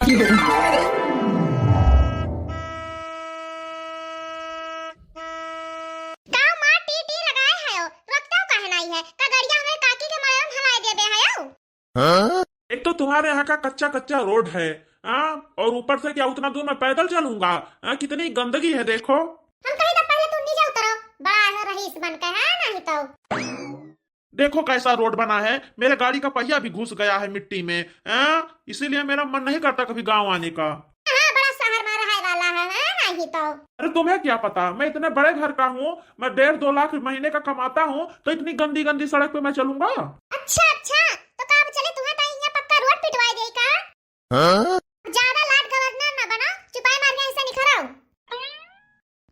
एक तो तुम्हारे यहाँ का कच्चा कच्चा रोड है और ऊपर से क्या उतना दूर मैं पैदल चलूंगा? कितनी गंदगी है देखो। हम कहीं तो पहले तुम नीचे उतरो, बड़ा है रईस बनकर है नहीं तो। देखो कैसा रोड बना है, मेरे गाड़ी का पहिया भी घुस गया है मिट्टी में। इसीलिए मेरा मन नहीं करता कभी गांव आने का। हाँ, बड़ा शहर में रहने वाला है नहीं तो। अरे तुम्हें क्या पता, मैं इतने बड़े घर का हूँ, मैं 1.5-2 लाख महीने का कमाता हूँ, तो इतनी गंदी गंदी सड़क पे मैं चलूंगा? अच्छा तो काम चले, तुम्हें तो यहाँ पक्का रोड पिटवाई देई का। ज्यादा लाड गवर्नर ना बना, चुपाई मार के ऐसे निखराओ।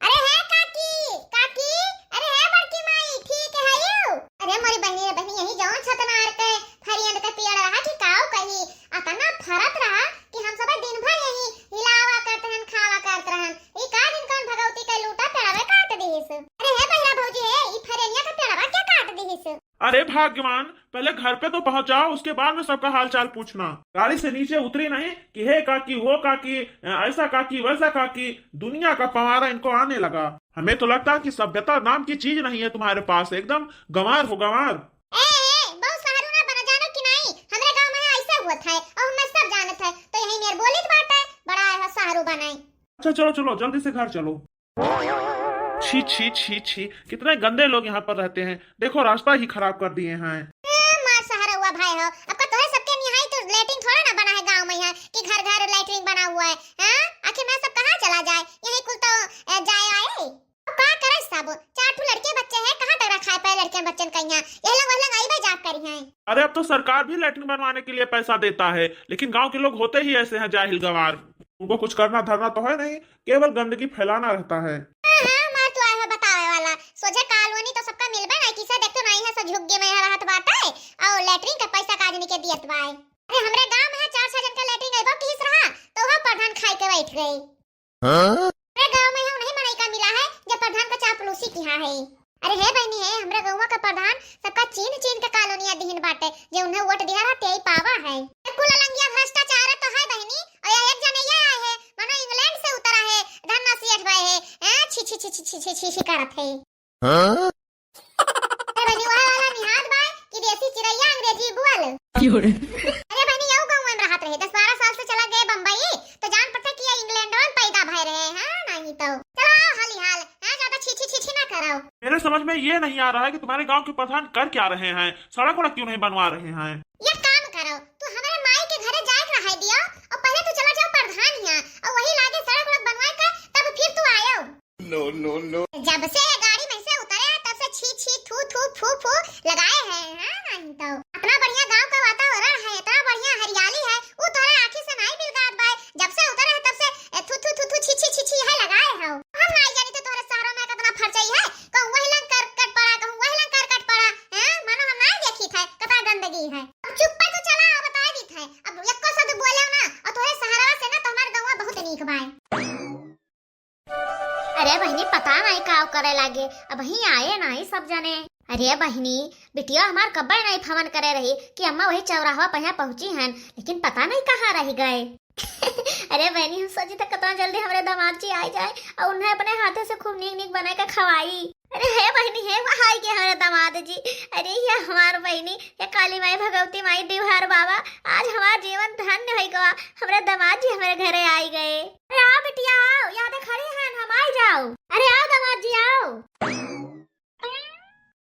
अरे है काकी काकी, अरे है बड़की माई, ठीक है यू? अरे मोरी बहनी यही जौन छतनार के फरियंद के पेड़ रहा कि काऊ कही अतना फरत रहा कि हम सब दिन भर यही हिलावा करते हैं, खावा करते रहन। ई का दिन कौन भगवती के लूटा पेड़वा काट देहिस। अरे है बहिरा भौजी है, ई फरेनिया का पेड़वा क्या काट देहिस? अरे भाग्यवान, पहले घर पे तो पहुंच जाओ, उसके बाद में सबका हाल चाल पूछना। गाड़ी से नीचे उतरी नहीं कि हे काकी वो काकी, ऐसा काकी वैसा काकी, दुनिया का पवारा इनको आने लगा। हमें तो लगता है कि सभ्यता नाम की चीज नहीं है तुम्हारे पास, एकदम गंवार हो गंवार। बहुत सहारू ना बना जानो कि नहीं, हमरे गांव में ऐसा हुआ था और मैं सब जानत है, तो यही मेरे बोलित बात है, बड़ा है सहारू बनाई। अच्छा चलो चलो जल्दी से घर चलो। छी छी छी छी, कितने गंदे लोग यहाँ पर रहते हैं, देखो रास्ता ही खराब कर दिए हैं। मार सहारा हुआ भाई हो, अब तो है सबके निहाई तो लैट्रिन थोड़ा ना बना है गांव में है कि घर घर लैट्रिन बना हुआ है। आखिर मैं सब कहाँ चला जाए, यही कुल तो जाए आए। का करे सब, 4 लड़के बच्चे हैं, कहाँ तक रखा है पे लड़के बच्चन कहिया, ये लोग आई भाई जाप करी हैं। अरे अब तो सरकार भी लैट्रिन बनवाने के लिए पैसा देता है, लेकिन गांव के लोग होते ही ऐसे हैं जाहिल गंवार, उनको कुछ करना धरना तो है नहीं, केवल गंदगी फैलाना रहता है। मार तो आया बतावे वाला, सोचे कॉलोनी तो सबका मिलबे नहीं, किसे देखतो नहीं है, सब झुग्गी में रहत बाटे और लैट्रिन का पैसा काजनी के दियत बाय। अरे हमरे गांव में 4-6 जन का लैट्रिन आइबो किस रहा, तो वह प्रधान खाई के बैठ गई। हमरे गांव में हम नहीं मनाई का मिला है जब प्रधान का चापलूसी किया है। अरे है बहनी है, हमरे गांव का प्रधान सबका चीन चीन के कॉलोनिया दिहिन बाटे, जे उन्हें वोट दिया रहते ही पावा है। कुल लंगिया भ्रष्टाचार तो है बहनी, और एक जने ये आए है मानो इंग्लैंड से उतरा है, धन्ना सीएट भाई है, छी छी छी छी छी छी छी करत है। अरे बहनी वह वाला निहाद भाई कि देसी चिड़ैया अंग्रेजी बोल। अरे बहनी यौ गांव में रहत रहे, 10-12 साल से चला गए बम्बई, तो जान पड़ता कि ये इंग्लैंड में पैदा भय रहे हैं नहीं तो। चलो हाली हाल है, ज्यादा छी छी छी छी ना करो। मेरे समझ में ये नहीं आ रहा है कि तुम्हारे गांव के प्रधान कर क्या रहे हैं, सड़क वड़क क्यों नहीं बनवा रहे हैं? ये काम करो, तू हमारे माई के घरे जाए रहा है दिया, और पहले तू चला जाओ प्रधान यहाँ, और वही लागे सड़क वड़क बनवाए का, तब फिर तू आयो। नो जब से गाड़ी में से उतरे तब से छी छी थू थू फू फू लगाए हैं, नहीं तो। इतना बढ़िया गांव का वातावरण है, इतना बढ़िया हरियाली है, वो तोरे आंखी से नहीं मिल गात भाई, जब से उतरे है तब से थू थू थू थू छी छी छी छी है लगाए हो। हम नहीं जानी तो तोरे शहरों में कितना फरचई है, कहूं वही लंग कर कट पड़ा, कहूं वही लंग कर कट पड़ा, मानो हम नहीं देखी थे कितना गंदगी है। अब चुप पे तो चला बता दी थे, अब एको शब्द बोले ना, और तोरे शहरवा से ना तो हमार गांव बहुत नीक बाय। अरे बहनी पता नहीं का करे लागे, अब ही आए नहीं सब जने। अरे बहनी बिटिया हमार कब्बे नहीं फवन करे रही कि अम्मा वही चौराहा पे पहुंची हैं, लेकिन पता नहीं कहाँ रह गए। अरे बहनी हम सोची था कितना जल्दी हमारे दामाद जी आ जाए और उन्हें अपने हाथों से खूब नीक नीक बना कर खवाई। अरे है बहनी है, वहाँ आई के हमारे दामाद जी। अरे ये हमार बहनी, ये काली माई भगवती माई दिवहार बाबा, आज हमारा जीवन धन्य हो गया, हमारे दामाद जी हमारे घरे आई गए। अरे आओ बिटिया आओ, यहाँ खड़े हैं हम, आई जाओ। अरे आओ दामाद जी आओ।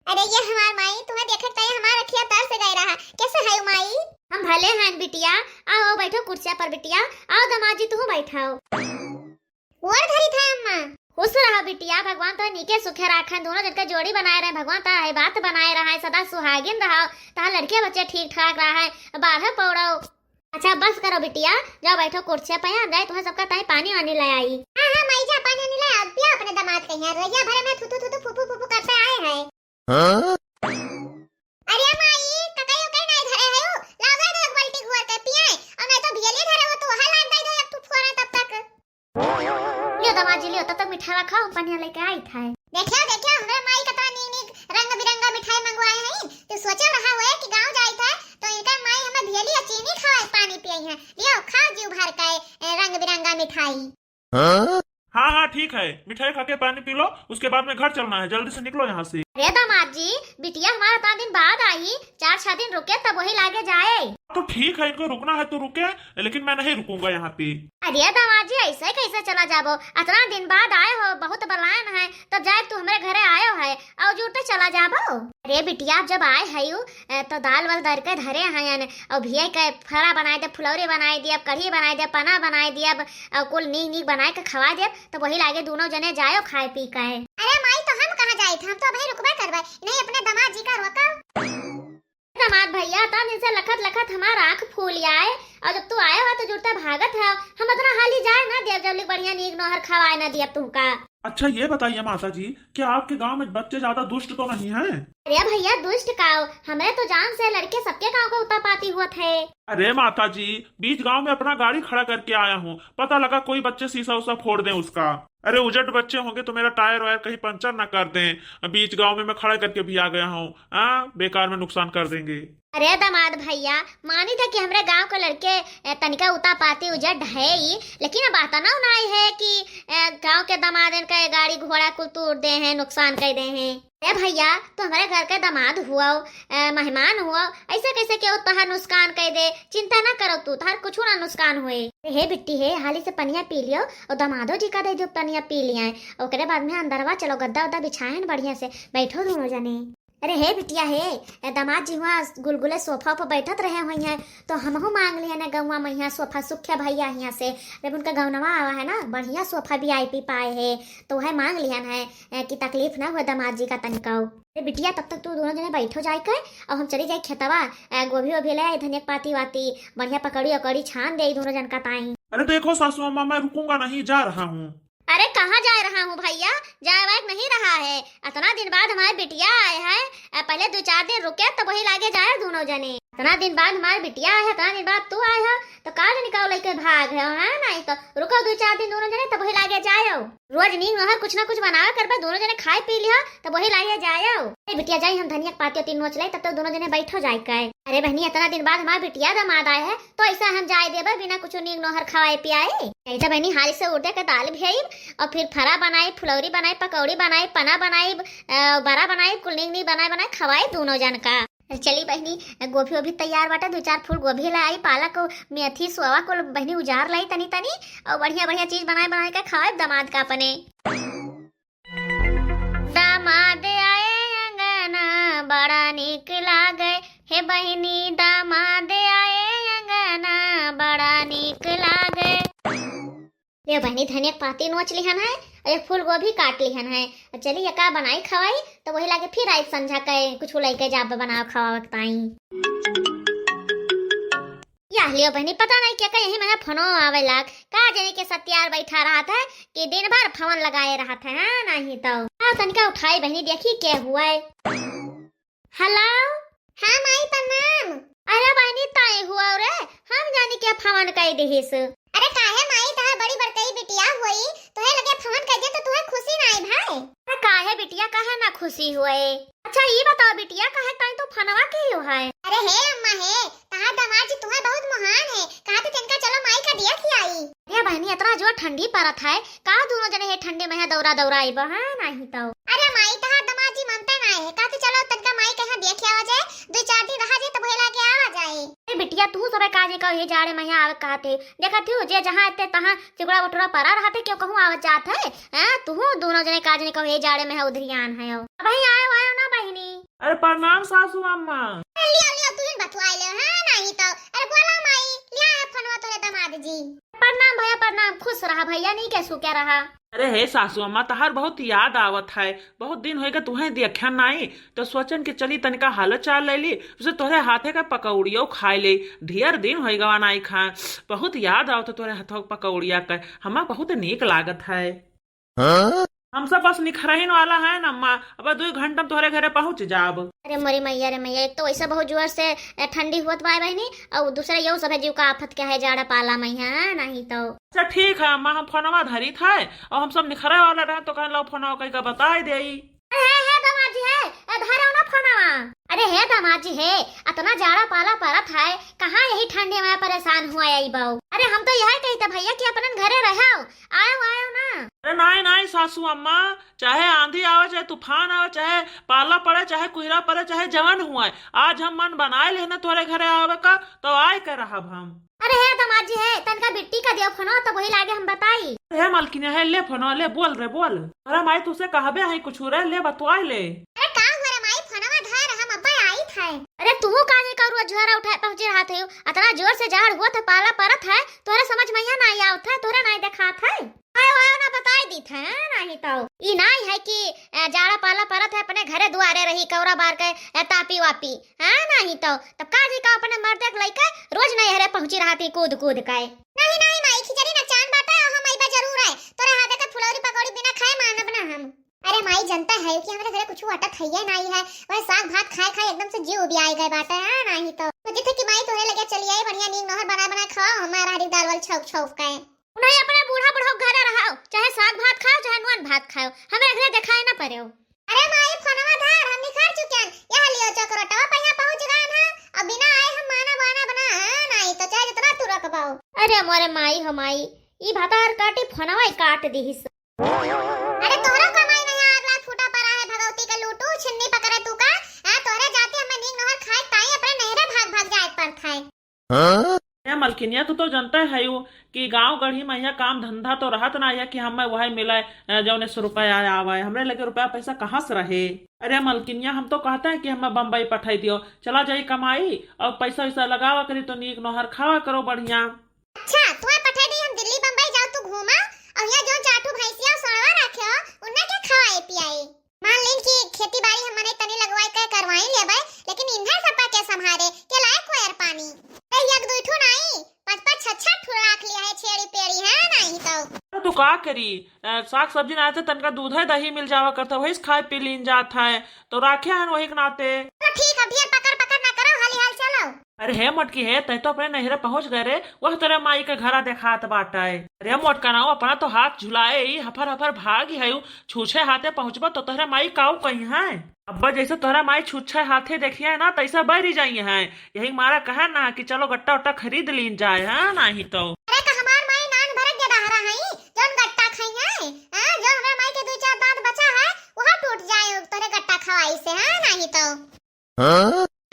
अरे ये हमार माई, तुम्हें देखत है हमार अखिया तर से गई रहा, कैसे है माई? हम भले हैं बिटिया, आओ बैठो कुर्सिया पर बिटिया, आओ दामाद जी तुम बैठाओ। और धरी था अम्मा। खुश रहा बिटिया, भगवान तो नीके सुखे रखन, दोनों जन का जोड़ी बनाए रहे, भगवान तो है बात बनाए रहा है, सदा सुहागिन रहा, ता लड़के बच्चे ठीक ठाक रहा है, बारह पौड़ो। अच्छा बस करो बिटिया, जाओ बैठो कुर्सिया पे, हम जाए तुम्हें सबका ताई पानी वानी ले आई। हां माई जा पानी वानी ले अब पिया अपने दामाद के यहाँ, रैया भरे में थू थू थू फू फू करते आए हैं। अरे माई ककाई कहीं नहीं धरे है, लाओ दे एक बाल्टी घुर के पिए, और नहीं तो बिजली धरे हो तो वहां लाग दे एक तू फोड़ा तब तक। लियो दामाद जी लियो, तब तक मिठाई खाओ, पानी लेके आई था। देखियो हमरे माई कतना नीक नीक रंग बिरंगा मिठाई मंगवाए हैं, तो सोचे रहा हुए कि गांव जाई था तो इनका माई हमें भियली चीनी खवाए पानी पिए हैं, लियो खाओ जीव भर के। रंग बिरंगा मिठाई। हाँ हाँ ठीक है, मिठाई खा के पानी पी लो, उसके बाद में घर चलना है, जल्दी से निकलो यहाँ से। अरे दामाद जी, बिटिया हमारा इतना दिन बाद आई, 4-6 दिन रुके तब वही लागे जाए। तो ठीक है, इनको रुकना है तो रुके, लेकिन मैं नहीं रुकूंगा यहाँ पे। अरे दामाद जी, ऐसे कैसे चला जाबो? इतना दिन बाद आए हो, बहुत बलायन है, तब जाए तू हमारे घरे आयो है और जुटे चला जाबो। अरे बिटिया जब आए है तो दाल वाल दर के धरे हैं और भिया के फरा बनाए दे, फुलौरी बनाए दिए, कढ़ी बनाए दे, पना बनाए दिए और कुल नीक नीक बनाए के खवा दे, तो वही लागे दोनों जने जायो खाए पी के। अरे माई तो हम कहाँ जाए थे, हम तो अभी रुकबे करबे, नहीं अपने दामाद जी का रोका। दामाद भैया इतना दिन से लखत लखत हमारा आँख फूल आए और जब तू आया हो तो जुड़ता भागत है, हम इतना हाली जाए ना देव जल्दी बढ़िया नीक नोहर खवाए ना दिया तुमका। अच्छा ये बताइए माता जी, क्या आपके गांव में बच्चे ज्यादा दुष्ट तो नहीं हैं? अरे भैया दुष्ट काओ, हमें तो जान से लड़के सबके गांव का उतापाती हुआ थे। अरे माता जी, बीच गांव में अपना गाड़ी खड़ा करके आया हूँ, पता लगा कोई बच्चे शीशा उसा फोड़ दें उसका। अरे उजट बच्चे होंगे तो मेरा टायर वायर कहीं पंचर ना कर दें, बीच गांव में मैं खड़ा करके भी आ गया हूँ, बेकार में नुकसान कर देंगे। अरे दामाद भैया, मानी था कि हमारे गांव के लड़के तनिका उता पाती उजट है ही, लेकिन अब आता ना उनाई है कि गांव के दामाद इनका गाड़ी घोड़ा कुल तोड़ दे हैं, नुकसान कर दे हैं। अरे भैया तो हमारे घर के दामाद हुआ, मेहमान हुआ, ऐसे कैसे क्यों तहार नुकसान कर दे? चिंता ना करो तू, तहार कुछ ना नुकसान हुए। हे बिट्टी है, हाली से पनिया पी लियो और दामादो जी का दे जो पनिया पी लिया, ओकरे बाद में अंदरवा चलो, गद्दा उद्दा बिछाए बढ़िया से, बैठो दोनों जने। अरे हे बिटिया हे, दामाद जी वहाँ गुलगुले सोफा पर बैठत रहे हुई हैं, तो हमहू मांग लिया ना गौवा में यहाँ सोफा सुख्या भैया यहाँ से, जब उनका गौनवा आवा है ना, बढ़िया सोफा VIP पाए है, तो वह मांग लिया है कि तकलीफ ना हुआ दामाद जी का तनिकाओ। अरे बिटिया तब तक तू दोनों जने बैठो जाए कर और हम चली जाए खेतवा, गोभी वोभी ले धनिया पाती वाती, बढ़िया पकड़ी अकड़ी छान दे दोनों जन का ताई। अरे देखो सासू अम्मा, मैं रुकूंगा नहीं, जा रहा हूँ। अरे कहाँ जा रहा हूँ भैया, जाए वाक नहीं रहा है, इतना दिन बाद हमारे बिटिया आए हैं, पहले 2-4 दिन रुके तो वही लागे जाए दोनों जने। इतना दिन बाद हमारे बिटिया आए है, इतना दिन बाद तू आए है, तो काज निकाल लेके भाग है नहीं तो रुको 2-4 दिन दोनों जने तब वही लागे जाओ। रोज नींद वहाँ कुछ ना कुछ बनावे कर दोनों जने खाए पी लिया तब वही लागे जाओ। बिटिया जाई हम धनिया पाती 3 नोच ले, तब तक दोनों जने बैठो जाए के। अरे बहनी इतना दिन बाद हमारे बिटिया दामाद आए है, तो ऐसा हम जाए देबे बिना कुछ नींद नोहर खवाए पियाए? ऐसा बहनी हाल से उठे के दाल भेई और फिर फरा बनाई, फुलौरी बनाई, पकौड़ी बनाई, पना बनाई, बड़ा बनाई, कुल नीक बनाए खवाए दोनों जन का। चली बहनी, गोभी वोभी तैयार बाटे, 2-4 फूल गोभी लाई, पालक मेथी सोवा को बहनी उजार लाई तनी तनी और बढ़िया बढ़िया चीज बनाए के खवाए दामाद का अपने। दामाद आए अंगना बड़ा नीक लागे, हे बहनी दामाद आए अंगना बड़ा नीक लागे। ये बहनी धनिया पाती नोच लिहन है, एक फूल गोभी काट लिहन है, चलिए का बनाई खवाई तो वही लागे फिर आई संझा के कुछ लेके जाब बनाओ खवा ताई। या लियो बहनी, पता नहीं क्या यही मैं फोनो आवे लाग, का जाने के सत्यार बैठा रहा था कि दिन भर फोन लगाए रहा था, हाँ नहीं तो तनिका उठाई बहनी देखी क्या हुआ है। हेलो, हाँ माई प्रणाम। अरे बहनी ताई हुआ रे, हम जाने क्या फोन कर देहिस। अरे काहे माई तहार बड़ी बड़कई बिटिया हुई, तोहे लगे फोन कर दे तो तुहे खुशी ना आई भाई? अरे काहे बिटिया काहे ना खुशी हुए? अच्छा ये बताओ बिटिया काहे ताई तो फोनवा के हो है? अरे हे अम्मा हे, तहार दामाद जी तुम्हें बहुत महान है, कहा तो तिनका चलो माई का दिया खिलाई। अरे बहनी इतना जो ठंडी पड़त है, का दोनों जने हे ठंडे में दौरा आई बहा नहीं तो। अरे माई तहार दामाद जी मानते ना है, कहा तो चलो तनका माई कहां देख आवा जाए, 2-4 दिन रहा जाए तो भइला के आवा जाए। अरे बिटिया तू सबे काजे का हे जाड़े में आवे कहते, देखत हो जे जहां ते तहां चिगड़ा बटुरा परा रहते क्यों कहूं आवत जात है, हां तू दोनों जने काजे ने कहो हे जाड़े में है उधरियान है। अब ही आयो ना बहनी। अरे प्रणाम सासू अम्मा। लिया लिया तू बतवाई ले, हां नहीं तो। अरे बोला माई लिया है फोनवा तोरे दामाद जी। प्रणाम भैया प्रणाम, खुश रहा भैया, नहीं कैसो क्या रहा। अरे हे सासू अम्मा, तहार बहुत याद आवत है, बहुत दिन होएगा तुम्हें देखा नहीं, तो सोचन के चली तनिका हालत चाल ले ली, उसे तोरे हाथे का पकौड़ियो खाए ले, ढेर दिन होएगा नहीं खा, बहुत याद आवत तोरे हाथों पकौड़िया का, हमा बहुत नीक लागत है। हम सब बस निखरहिन वाला है ना अम्मा, अब 2 घंटा में तोहरे घरे पहुंच जाब। अरे मोरी मैया रे मैया, एक तो ऐसा बहुत जोर से ठंडी हुआ बाय बहनी, और दूसरा यो सब है जीव का आफत क्या है जाड़ा पाला मैया नहीं तो। अच्छा ठीक है अम्मा, हम फोनवा धरी था और हम सब निखरे वाला रहे तो कहला फोनवा कहीं का बताई दे। हे दामाद जी है, धरो ना फोनवा। अरे हे दामाद जी है, इतना जाड़ा पाला परत है, कहाँ यही ठंडे में परेशान हुआ आई बाऊ। अरे हम तो यही कहते भैया कि अपन सासू अम्मा, चाहे आंधी आवे, चाहे तूफान आवे, चाहे पाला पड़े, चाहे कुहरा पड़े, चाहे जवन हुआ, आज हम मन बनाए ले ना तोरे घरे आवे का, तो आए कर रहब हम। अरे है दमाद जी है, तनका बिट्टी का दियो फोनो तो वही लागे हम बताई। हे मालकिन है, ले फोनो ले, बोल रे बोल। अरे माई तुसे कहबे है कुछ रे, ले बतवाई ले। अरे का हुआ रे माई, फोनवा धर हम अब्बा आई थे। अरे तू काहे का रोज झोरा उठाए पहुंचे रहा थे, इतना जोर से झाड़ हुआ था, पाला परत है, तोरे समझ में ना आई आवत है, तोरे नहीं देखा था। आयो आयो ना बताई दी था नहीं तो ई नहीं है कि जाड़ा पाला परत है अपने घरे दुआरे रही कौरा बार के तापी वापी, हां नहीं तो तब का जी का अपने मर्द के लइका रोज नहीं हरे पहुंची रहा थी कूद कूद के। नहीं नहीं माई खिचड़ी ना चांद बाटा हम आइबा जरूर है, तोरे हाथ के फुलौरी पकौड़ी बिना खाए मानब ना हम। अरे माई जनता है कि हमारे घरे कुछ अटक है नहीं है, वह साग भात खाए खाए एकदम से जीव भी आई गए बाटा है नहीं तो जिथे कि माई तोरे लगे चली आई बढ़िया नींद नहर बना बना खाओ, हमारा हरी दाल वाल छौक छौक के नहीं अपने बूढ़ा बूढ़ा घरे रहो, चाहे साग भात खाओ चाहे नॉन भात खाओ, हमें घरे दिखाई ना पड़े। अरे माई फोनवा धर हम निखार चुके हैं, यह लियो चक्रोटवा पहिया पहुंच गए ना, अब बिना आए हम माना बाना बना नहीं तो चाहे जितना तू रखबाओ। अरे मोरे माई हो माई ई भातार काटी फोनवा काट दीहिस। अरे तोरा कमाई नहीं अगला फूटा पड़ा है, भगवती के लूटू छिन्नी पकड़े तू का तोरे जाते हमें नींद नहर खाए ताई अपने नहरे भाग भाग जाए पर खाए। मलकिनिया तू तो जानता है यू कि गांव गढ़ी में यहाँ काम धंधा तो रहत ना है कि हमें वही मिले जौने 100 रुपया आवे, हमरे लगे रुपया पैसा कहाँ से रहे। अरे मलकिनिया हम तो कहते हैं कि हमें बम्बई पठाई दियो, चला जाई कमाई और पैसा वैसा लगावा करी तो नीक नहर खावा करो बढ़िया। अच्छा तुम्हें पठाई दी हम दिल्ली बम्बई जाओ तू घूमा और यहाँ जो चाटू भैंसिया सड़वा रखे हो उन्हें क्या खवाए पियाए। मान लें कि खेती बाड़ी हमने तनी लगवाई के करवाई लेबे, लेकिन इन्हें सब के संभारे के लायक कोयर पानी एक दुइठू नहीं 5-5 6-6 ठू रख लिया है छेड़ी पेड़ी है नहीं तो तू का करी, साग सब्जी ना आते तनका दूध है दही मिल जावा करता, वही खाए पी लीन जाता है तो राखे हैं वही के नाते। तो ठीक है ढेर पकड़ पकड़ ना करो, हाली हाल चलो। अरे हे मोटकी है, तै तो अपने नहरे पहुंच गए रे, वह तेरे माई के घरा देखात बाटा है। अरे मोटका ना अपना तो हाथ झुलाए ही हफर हफर भागी है, छूछे हाथे पहुंचबा तो तोहरे माई काऊ कहीं है। अब्बा जैसे तोहरा माई छूछे हाथे देखिए ना तैसा बैरी जाइए हैं, यही मारा कहे ना कि चलो गट्टा उट्टा खरीद लीन जाए है नहीं तो। अरे का हमार माई नान भरक के डहरा है जोन गट्टा खाई है, हां जो हमारे माई के 2-4 दांत बचा है वह टूट जाए तोरे गट्टा खवाई से है नहीं तो।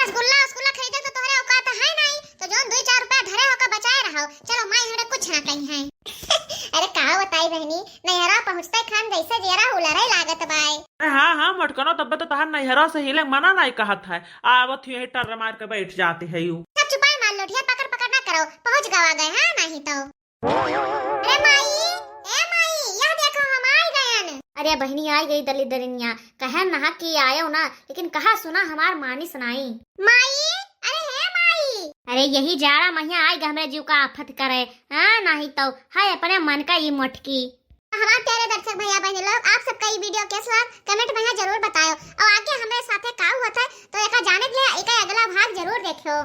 रसगुल्ला रसगुल्ला खरीदे तो तोहरे औकात है नहीं, तो जोन 2-4 रुपया धरे होकर बचाए रहो, चलो माई हरे कुछ ना कहीं है। अरे का बताई बहनी नहरा पहुंचते खान जैसे जेरा उलरे लागत बाय। हाँ हाँ मोटकनो तब तो तहार नहरा से हिले मना नहीं कहत है, आवत ही टर मार के बैठ जाते है यू। सब चुपाई मार लो, ढेर पकड़ पकड़ ना करो, पहुंच गवा गए हैं नहीं तो। अरे माई ए माई यह देखो हम आ गए। अरे बहनी आई गई दली दरिनिया, कहे ना कि आयो ना, लेकिन कहा सुना हमार मानी सुनाई। माई अरे है माई, अरे यही जाड़ा महिया आई गए हमरे जीव का आफत करे हां नहीं तो हाय अपने मन का ये मोटकी। हमारे प्यारे दर्शक भैया बहन लोग आप सबका ये वीडियो कैसा लगा कमेंट में जरूर बताओ और आगे हमारे साथे का हुआ था तो एक जाने के लिए एक अगला भाग जरूर देखो।